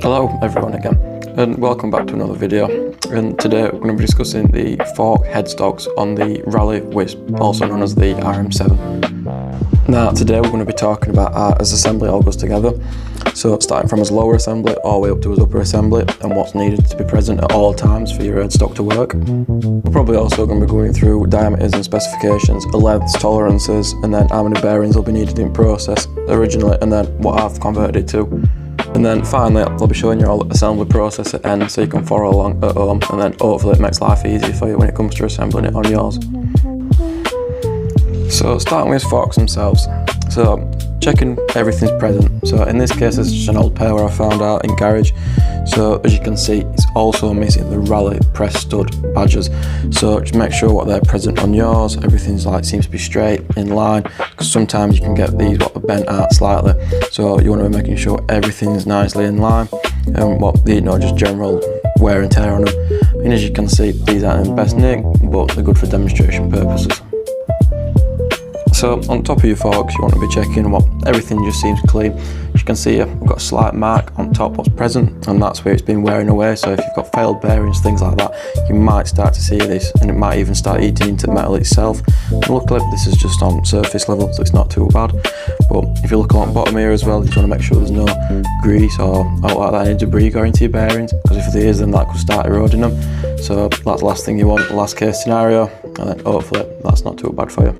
Hello everyone again, and welcome back to another video. And today we're going to be discussing the fork headstocks on the Raleigh Wisp, also known as the RM7. Now today we're going to be talking about how as assembly all goes together. So starting from as lower assembly all the way up to as upper assembly, and what's needed to be present at all times for your headstock to work. We're probably also going to be going through diameters and specifications, lengths, tolerances, and then how many bearings will be needed in process originally, and then what I've converted it to. And then finally I'll be showing you all the assembly process at end so you can follow along at home, and then hopefully it makes life easier for you when it comes to assembling it on yours. So starting with forks themselves, so checking everything's present. So in this case it's just an old pair where I found out in garage. So as you can see, it's also missing the Raleigh press stud badges. So just make sure what they're present on yours, everything's seems to be straight in line, because sometimes you can get these what are bent out slightly. So you want to be making sure everything's nicely in line, and just general wear and tear on them. And as you can see, these aren't in the best nick, but they're good for demonstration purposes. So on top of your forks, you want to be checking what everything just seems clean. As you can see here, we've got a slight mark on top what's present, and that's where it's been wearing away. So if you've got failed bearings, things like that, you might start to see this, and it might even start eating into the metal itself. And luckily this is just on surface level, so it's not too bad. But if you look along the bottom here as well, you just want to make sure there's no grease or any debris going into your bearings, because if there is, then that could start eroding them. So that's the last thing you want, the last case scenario, and then hopefully that's not too bad for you.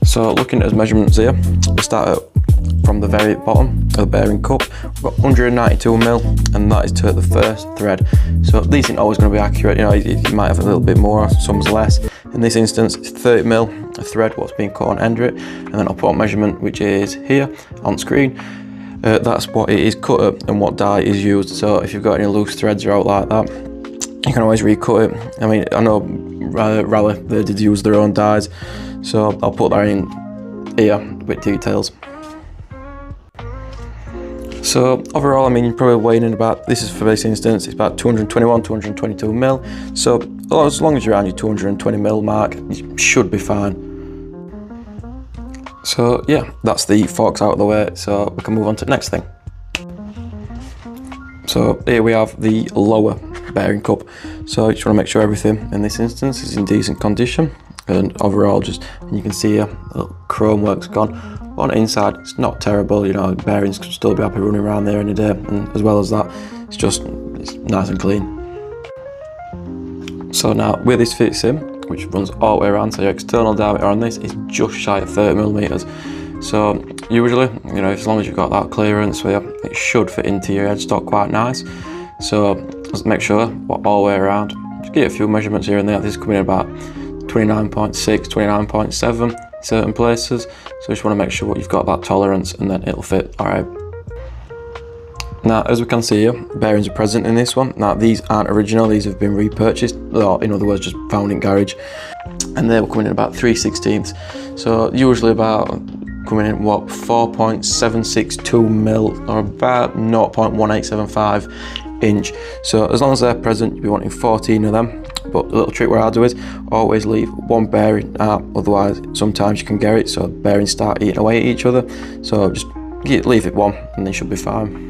So looking at his measurements here, we start from the very bottom of the bearing cup. We've got 192mm, and that is to the first thread. So these aren't always going to be accurate, you might have a little bit more, some's less. In this instance it's 30mm a thread what's being cut on end of it, and then I'll put on measurement which is here on screen. That's what it is cut at and what die is used. So if you've got any loose threads or out like that, you can always recut it. I mean, I know Raleigh, they did use their own dies, so I'll put that in here with details. So overall, I mean, you're probably weighing in about, this is for this instance, it's about 221, 222mm. So as long as you're around your 220mm mark, you should be fine. So yeah, that's the forks out of the way, so we can move on to the next thing. So here we have the lower bearing cup. So you just want to make sure everything in this instance is in decent condition, and overall and you can see here, the chrome work's gone. On the inside, it's not terrible, bearings can still be happy running around there any day, and as well as that, it's nice and clean. So now where this fits in, which runs all the way around, so your external diameter on this is just shy of 30mm. So usually, as long as you've got that clearance where it should fit into your headstock quite nice. So let's make sure all the way around. Just get a few measurements here and there. This is coming in about 29.6, 29.7 in certain places. So you just want to make sure you've got that tolerance, and then it'll fit alright. Now as we can see here, bearings are present in this one. Now these aren't original, these have been repurchased, or in other words just found in garage, and they were coming in about 3/16. So usually about coming in 4.762mm or about 0.1875 inch. So as long as they're present, you'll be wanting 14 of them. But the little trick what I do is always leave one bearing out, otherwise sometimes you can get it so bearings start eating away at each other. So just leave it one and they should be fine.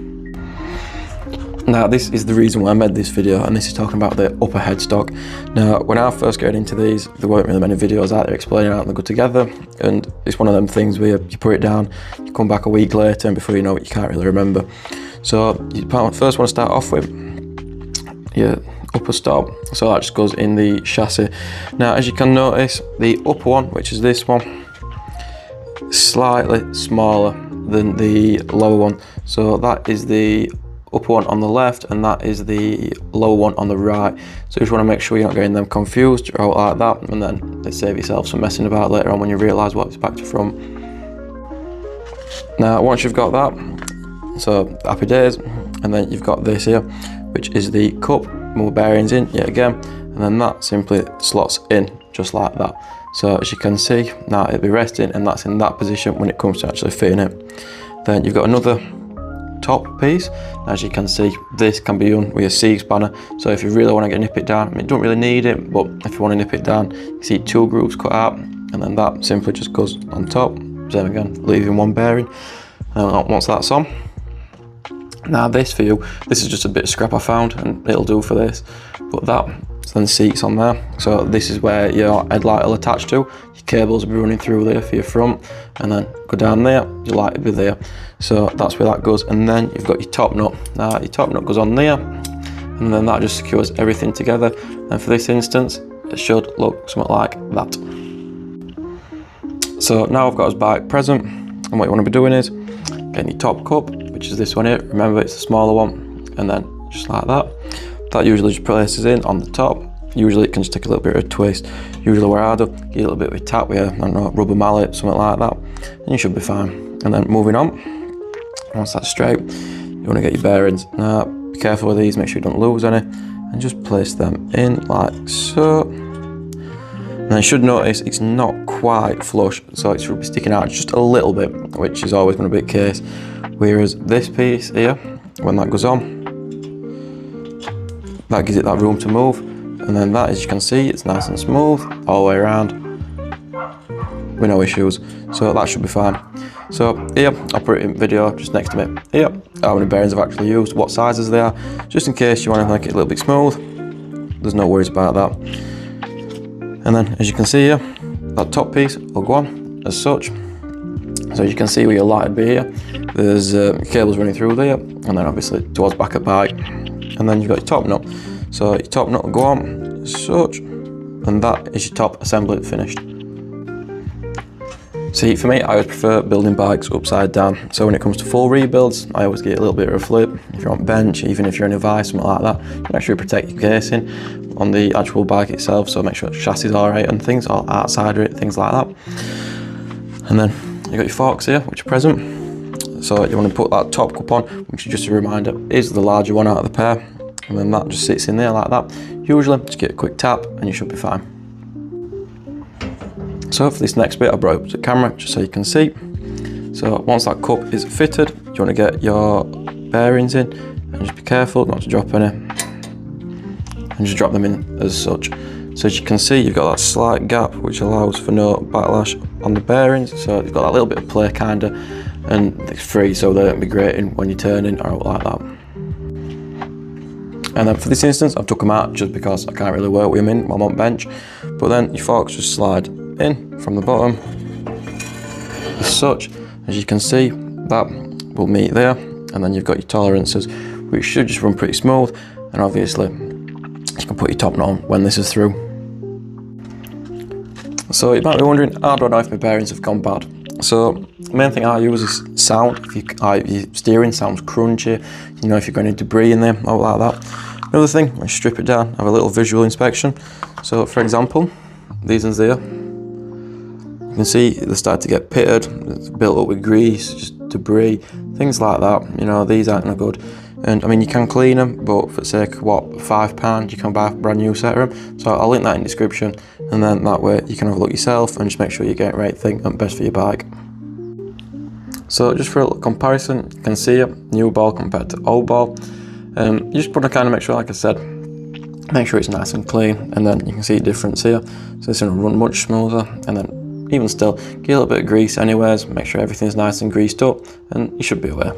Now this is the reason why I made this video, and this is talking about the upper headstock. Now when I first got into these, there weren't really many videos out there explaining how they go together, and it's one of them things where you put it down, you come back a week later, and before you know it, you can't really remember. So you first want to start off with your upper stop, so that just goes in the chassis. Now as you can notice, the upper one, which is this one, slightly smaller than the lower one. So that is the upper one on the left, and that is the lower one on the right. So you just want to make sure you're not getting them confused or out like that, and then they save yourself some messing about later on when you realise what it's back to front. Now once you've got that, so happy days. And then you've got this here, which is the cup, more bearings in yet again, and then that simply slots in just like that. So as you can see, now it'll be resting, and that's in that position when it comes to actually fitting it. Then you've got another top piece. As you can see, this can be done with a C spanner, so if you really want to nip it down, I mean, you don't really need it, but if you want to nip it down, you see two grooves cut out, and then that simply just goes on top. Same again, leaving one bearing, and once that's on, Now this for you, this is just a bit of scrap I found and it'll do for this. But that, then seats on there. So this is where your headlight will attach to. Your cables will be running through there for your front, and then go down there, your light will be there. So that's where that goes. And then you've got your top nut. Now your top nut goes on there, and then that just secures everything together. And for this instance, it should look something like that. So now I've got his bike present, and what you want to be doing is getting your top cup, which is this one here. Remember, it's the smaller one, and then just like that. That usually just places in on the top. Usually it can just take a little bit of a twist. Usually where I do, get a little bit of a tap with I don't know, rubber mallet, something like that, and you should be fine. And then moving on, once that's straight, you want to get your bearings. Now, be careful with these, make sure you don't lose any, and just place them in like so. Now you should notice it's not quite flush, so it should be sticking out just a little bit, which is always going to be the case. Whereas this piece here, when that goes on, that gives it that room to move, and then that, as you can see, it's nice and smooth all the way around with no issues, so that should be fine. So here, I'll put it in video just next to me. Here, how many bearings I've actually used, what sizes they are, just in case you want to make it a little bit smooth. There's no worries about that. And then, as you can see here, that top piece will go on as such. So as you can see where your light would be here, there's cables running through there, and then obviously towards back of bike. And then you've got your top nut. So your top nut will go on as such, and that is your top assembly finished. See, for me, I always prefer building bikes upside down. So when it comes to full rebuilds, I always get a little bit of a flip. If you're on bench, even if you're in a vice, something like that, make sure you protect your casing on the actual bike itself. So make sure the chassis is all right and things, all outside of it, things like that. And then you've got your forks here, which are present. So you want to put that top cup on, which is just a reminder, is the larger one out of the pair. And then that just sits in there like that. Usually, just get a quick tap and you should be fine. So for this next bit, I brought it up to the camera just so you can see. So once that cup is fitted, you want to get your bearings in and just be careful not to drop any. And just drop them in as such. So as you can see, you've got that slight gap which allows for no backlash on the bearings. So you've got that little bit of play kinda, and it's free so they don't be grating when you're turning or like that. And then for this instance, I've took them out just because I can't really work with them in while I'm on bench. But then your forks just slide in from the bottom as such. As you can see, that will meet there, and then you've got your tolerances, which should just run pretty smooth. And obviously, you can put your top nut on when this is through. So you might be wondering, how do I know if my bearings have gone bad? So the main thing I use is sound. If your steering sounds crunchy, you know if you're going to debris in there, or like that. Another thing, when you strip it down, have a little visual inspection. So for example, these ones there, you can see they start to get pitted, it's built up with grease, just debris, things like that. You know, these aren't no good. And I mean, you can clean them, but for the sake of what, £5, you can buy a brand new set of them. So I'll link that in the description, and then that way you can have a look yourself and just make sure you get the right thing and best for your bike. So just for a little comparison, you can see a new ball compared to old ball. You just want to kind of make sure, like I said, make sure it's nice and clean, and then you can see the difference here. So it's going to run much smoother, and then even still, get a little bit of grease anyways, make sure everything's nice and greased up, and you should be aware.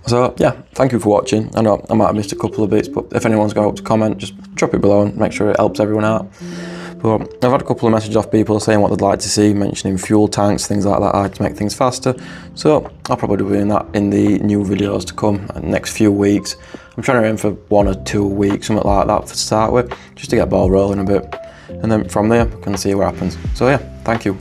So yeah, thank you for watching. I know I might have missed a couple of bits, but if anyone's got up to comment, just drop it below and make sure it helps everyone out. But I've had a couple of messages off people saying what they'd like to see, mentioning fuel tanks, things like that, to make things faster. So I'll probably be doing that in the new videos to come in the next few weeks. I'm trying to aim for 1 or 2 weeks, something like that to start with, just to get the ball rolling a bit. And then from there, we can see what happens. So yeah, thank you.